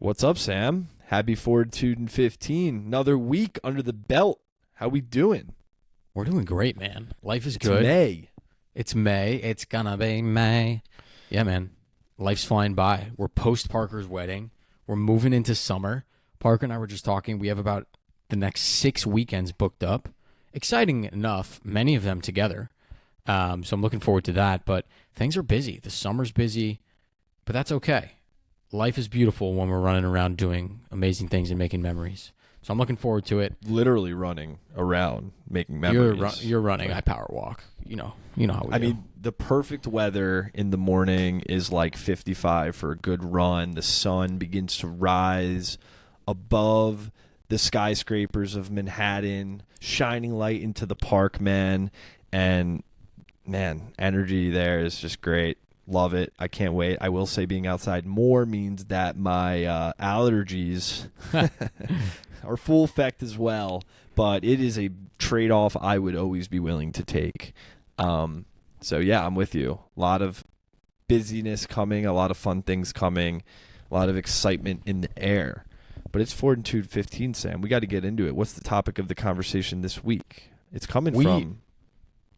What's up, Sam? Happy Fortitude and 15. Another week under the belt. How we doing? We're doing great, man. Life is It's good. May. It's May. It's gonna be May. Yeah, man. Life's flying by. We're post Parker's wedding. We're moving into summer. Parker and I were just talking. We have about the next 6 weekends booked up. Exciting enough, many of them together. So I'm looking forward to that. But things are busy. The summer's busy, but that's okay. Life is beautiful when we're running around doing amazing things and making memories. So I'm looking forward to it. Literally running around, making memories. You're running. I power walk. You know how we do. mean, the perfect weather in the morning is like 55 for a good run. The sun begins to rise above the skyscrapers of Manhattan, shining light into the park, man. And, man, energy there is just great. Love it. I can't wait. I will say being outside more means that my allergies are full effect as well, but it is a trade-off I would always be willing to take. So, yeah, I'm with you. A lot of busyness coming, a lot of fun things coming, a lot of excitement in the air. But it's Fortitude 15, Sam. We got to get into it. What's the topic of the conversation this week? It's coming from...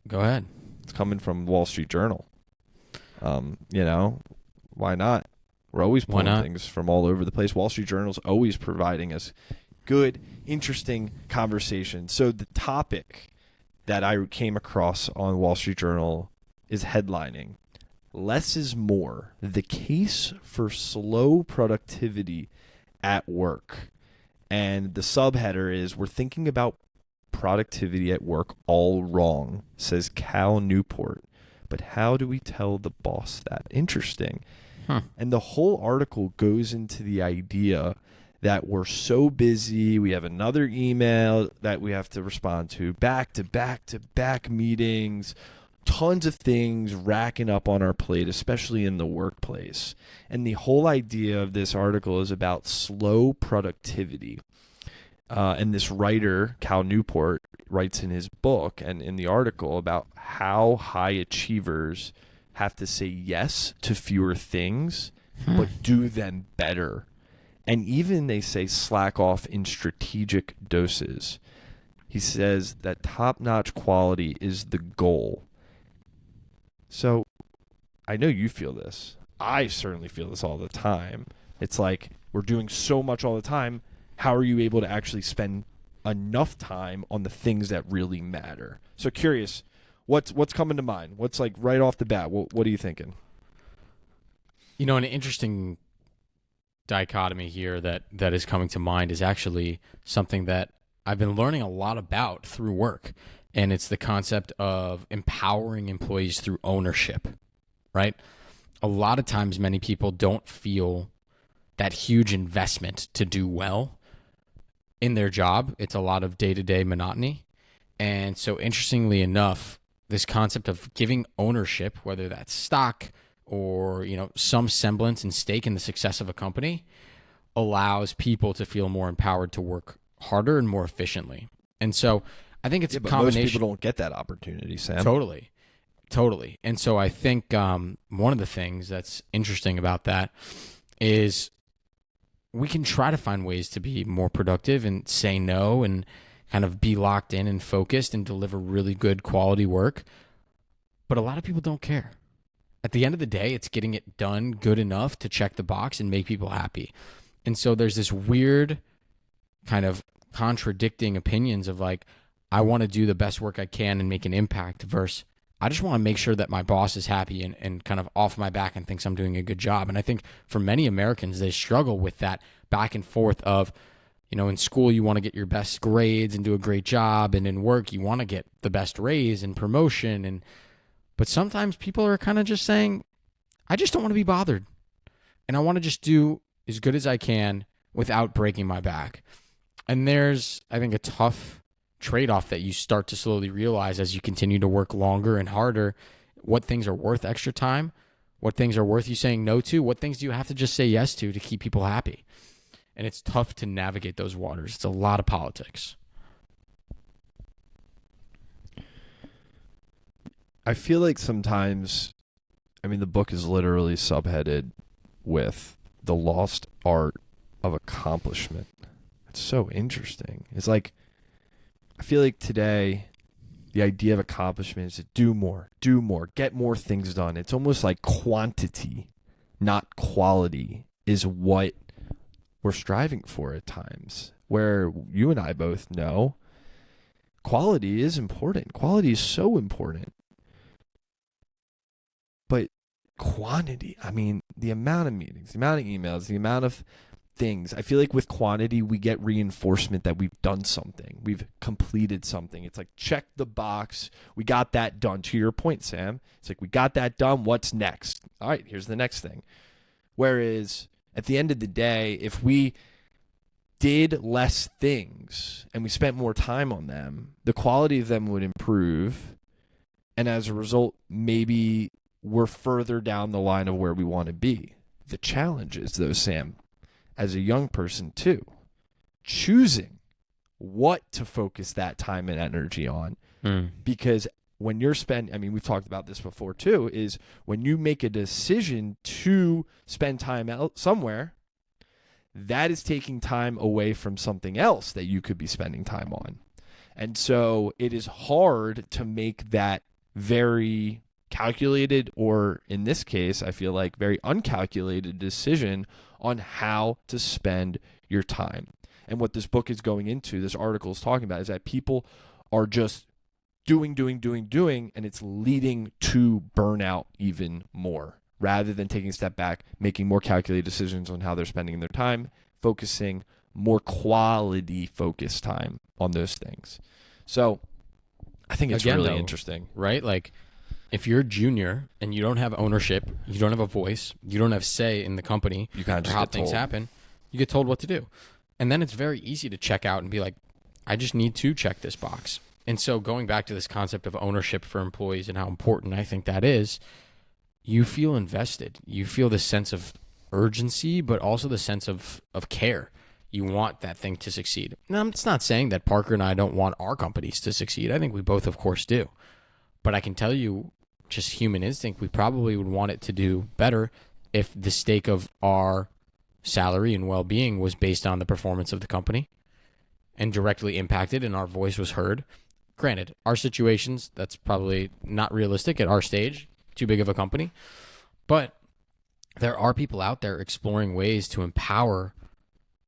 Go ahead. It's coming from Wall Street Journal. Why not? We're always pulling things from all over the place. Wall Street Journal's always providing us good, interesting conversation. So the topic that I came across on Wall Street Journal is headlining, "Less is More, the case for slow productivity at work." And the subheader is, "We're thinking about productivity at work all wrong," says Cal Newport. But how do we tell the boss that? Interesting. And the whole article goes into the idea that we're so busy, we have another email that we have to respond to, back to back to back meetings, tons of things racking up on our plate, especially in the workplace. And the whole idea of this article is about slow productivity. And this writer, Cal Newport, writes in his book and in the article about how high achievers have to say yes to fewer things, but do them better. And even they say slack off in strategic doses. He says that top-notch quality is the goal. So I know you feel this. I certainly feel this all the time. It's like we're doing so much all the time. How are you able to actually spend enough time on the things that really matter? So curious, what's coming to mind? What's like right off the bat? What are you thinking? An interesting dichotomy here that is coming to mind is actually something that I've been learning a lot about through work, and it's the concept of empowering employees through ownership, right? A lot of times many people don't feel that huge investment to do well in their job. It's a lot of day-to-day monotony. And so interestingly enough, this concept of giving ownership, whether that's stock or, some semblance and stake in the success of a company, allows people to feel more empowered to work harder and more efficiently. And so I think it's a combination. Most people don't get that opportunity, Sam. Totally. And so I think one of the things that's interesting about that is we can try to find ways to be more productive and say no and kind of be locked in and focused and deliver really good quality work. But a lot of people don't care. At the end of the day, it's getting it done good enough to check the box and make people happy. And so there's this weird kind of contradicting opinions of like, I want to do the best work I can and make an impact versus I just want to make sure that my boss is happy and kind of off my back and thinks I'm doing a good job. And I think for many Americans, they struggle with that back and forth of, in school, you want to get your best grades and do a great job. And in work, you want to get the best raise and promotion. But sometimes people are kind of just saying, I just don't want to be bothered. And I want to just do as good as I can without breaking my back. And there's, I think, a tough trade-off that you start to slowly realize as you continue to work longer and harder, what things are worth extra time, what things are worth you saying no to, what things do you have to just say yes to keep people happy. And it's tough to navigate those waters. It's a lot of politics. I feel like sometimes, the book is literally subheaded with the lost art of accomplishment. It's so interesting. It's like, I feel like today, the idea of accomplishment is to do more, get more things done. It's almost like quantity, not quality, is what we're striving for at times. Where you and I both know quality is important. Quality is so important. But quantity, I mean, the amount of meetings, the amount of emails, the amount of things. I feel like with quantity, we get reinforcement that we've done something. We've completed something. It's like, check the box. We got that done. To your point, Sam, it's like, we got that done. What's next? All right, here's the next thing. Whereas at the end of the day, if we did less things and we spent more time on them, the quality of them would improve. And as a result, maybe we're further down the line of where we want to be. The challenge is, though, Sam, as a young person too, choosing what to focus that time and energy on. Because when you're spending, I mean, we've talked about this before too, is when you make a decision to spend time out somewhere, that is taking time away from something else that you could be spending time on. And so it is hard to make that very calculated, or in this case, I feel like very uncalculated decision on how to spend your time. And what this book is going into, this article is talking about, is that people are just doing, and it's leading to burnout even more, rather than taking a step back, making more calculated decisions on how they're spending their time, focusing more quality focused time on those things. So I think it's really interesting. Right? Like, if you're a junior and you don't have ownership, you don't have a voice, you don't have say in the company, you kind of just how get things told. happen, you get told what to do. And then it's very easy to check out and be like, I just need to check this box. And so going back to this concept of ownership for employees and how important I think that is, you feel invested. You feel the sense of urgency, but also the sense of care. You want that thing to succeed. Now, it's not saying that Parker and I don't want our companies to succeed. I think we both, of course, do. But I can tell you, just human instinct, we probably would want it to do better if the stake of our salary and well-being was based on the performance of the company and directly impacted and our voice was heard. Granted, our situations, that's probably not realistic at our stage, too big of a company. But there are people out there exploring ways to empower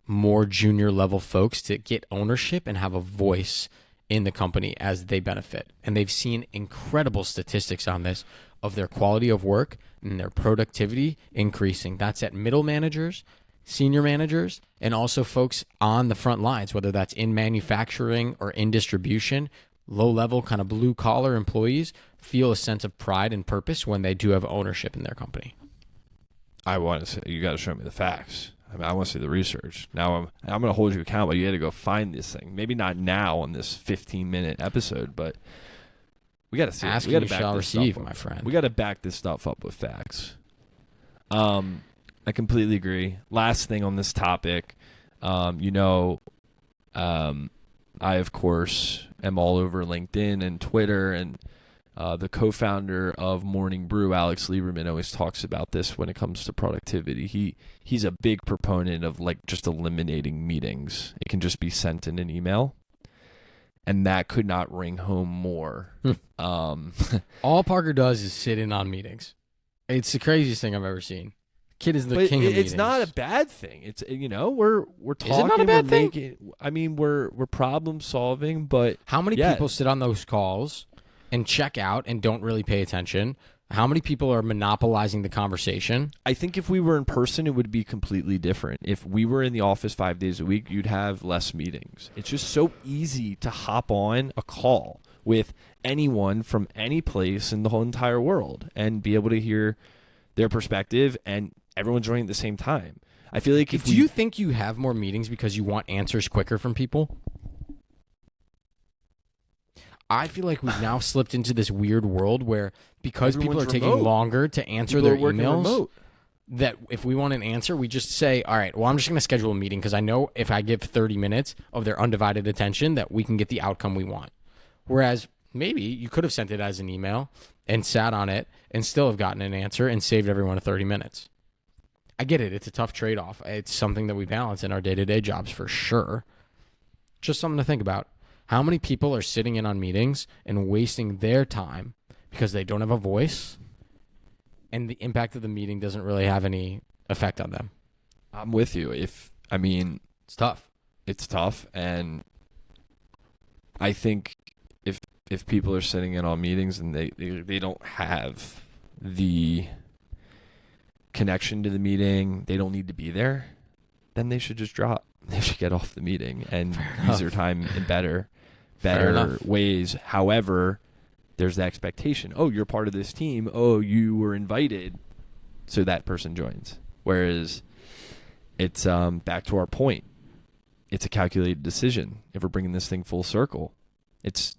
more junior level folks to get ownership and have a voice in the company as they benefit. And they've seen incredible statistics on this of their quality of work and their productivity increasing. That's at middle managers, senior managers, and also folks on the front lines, whether that's in manufacturing or in distribution. Low-level kind of blue-collar employees feel a sense of pride and purpose when they do have ownership in their company. I want to say, you got to show me the facts. I mean, I want to see the research. Now I'm going to hold you accountable. You got to go find this thing. Maybe not now on this 15-minute episode, but we got to see. Ask we got and to you shall receive, my friend. We got to back this stuff up with facts. I completely agree. Last thing on this topic, I of course am all over LinkedIn and Twitter, and the co-founder of Morning Brew, Alex Lieberman, always talks about this when it comes to productivity. He's a big proponent of like just eliminating meetings. It can just be sent in an email, and that could not ring home more. All Parker does is sit in on meetings. It's the craziest thing I've ever seen. Kid is the king of meetings. It's not a bad thing. It's we're talking. Is it not a bad thing? We're problem solving, but how many people sit on those calls and check out and don't really pay attention? How many people are monopolizing the conversation? I think if we were in person, it would be completely different. If we were in the office 5 days a week, you'd have less meetings. It's just so easy to hop on a call with anyone from any place in the whole entire world and be able to hear their perspective, and everyone's joining at the same time. I feel like do you think you have more meetings because you want answers quicker from people? I feel like we've now slipped into this weird world where because people are taking longer to answer their emails, that if we want an answer, we just say, all right, well, I'm just going to schedule a meeting because I know if I give 30 minutes of their undivided attention that we can get the outcome we want. Whereas maybe you could have sent it as an email and sat on it and still have gotten an answer and saved everyone 30 minutes. I get it. It's a tough trade-off. It's something that we balance in our day-to-day jobs for sure. Just something to think about. How many people are sitting in on meetings and wasting their time because they don't have a voice and the impact of the meeting doesn't really have any effect on them? I'm with you. It's tough. It's tough, and I think if people are sitting in on meetings and they don't have the connection to the meeting, they don't need to be there, then they should just drop. They should get off the meeting and use their time in better ways. However, there's the expectation. Oh, you're part of this team. Oh, you were invited, so that person joins. Whereas it's back to our point. It's a calculated decision. If we're bringing this thing full circle, it's,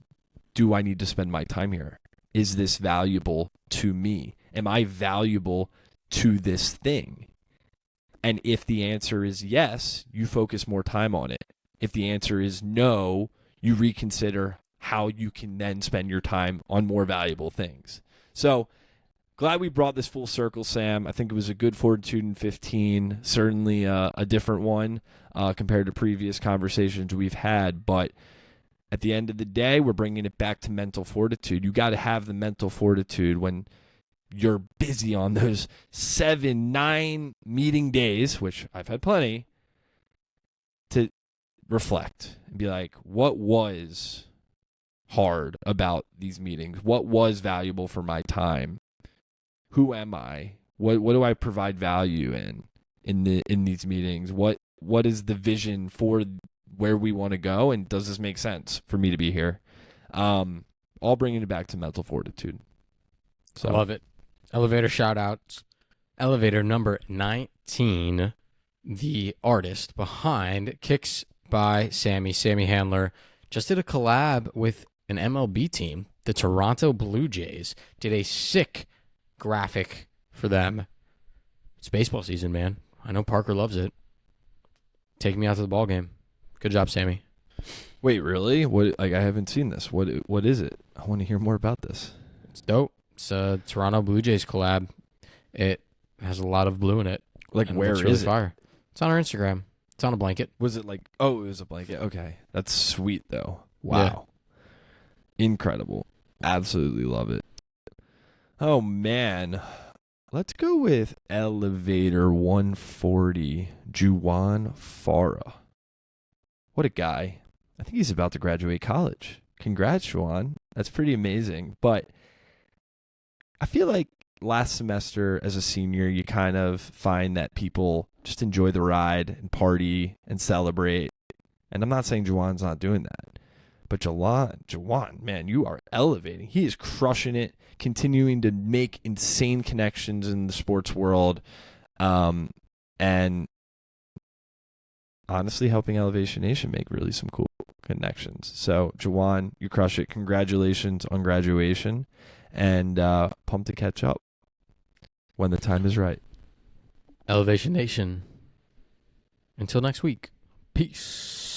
do I need to spend my time here? Is this valuable to me? Am I valuable to this thing? And if the answer is yes, you focus more time on it. If the answer is no, you reconsider how you can then spend your time on more valuable things. So glad we brought this full circle, Sam. I think it was a good Fortitude in 15, certainly a different one compared to previous conversations we've had. But at the end of the day, we're bringing it back to mental fortitude. You got to have the mental fortitude when you're busy on those 7-9 meeting days, which I've had plenty, to reflect and be like, what was hard about these meetings? What was valuable for my time? Who am I? What do I provide value in these meetings? What is the vision for where we want to go? And does this make sense for me to be here? All bringing it back to mental fortitude. So love it. Elevator shout outs. Elevator number 19, the artist behind Kicks by Sammy Handler, just did a collab with an MLB team. The Toronto Blue Jays did a sick graphic for them. It's baseball season, man. I know Parker loves it. Take me out to the ball game. Good job, Sammy. Wait, really? What? Like, I haven't seen this. What is it? I want to hear more about this. It's dope. It's a Toronto Blue Jays collab. It has a lot of blue in it. Like, where is really it? Fire. It's on our Instagram. It's on a blanket. Was it like, oh, it was a blanket. Okay. That's sweet, though. Wow. Yeah. Incredible. Absolutely love it. Oh, man. Let's go with Elevator 140, Juwan Farah. What a guy. I think he's about to graduate college. Congrats, Juwan. That's pretty amazing. But I feel like last semester as a senior, you kind of find that people just enjoy the ride and party and celebrate. And I'm not saying Juwan's not doing that. But Juwan, man, you are elevating. He is crushing it, continuing to make insane connections in the sports world, and honestly helping Elevation Nation make really some cool connections. So, Juwan, you crush it. Congratulations on graduation, and pumped to catch up when the time is right. Elevation Nation. Until next week. Peace.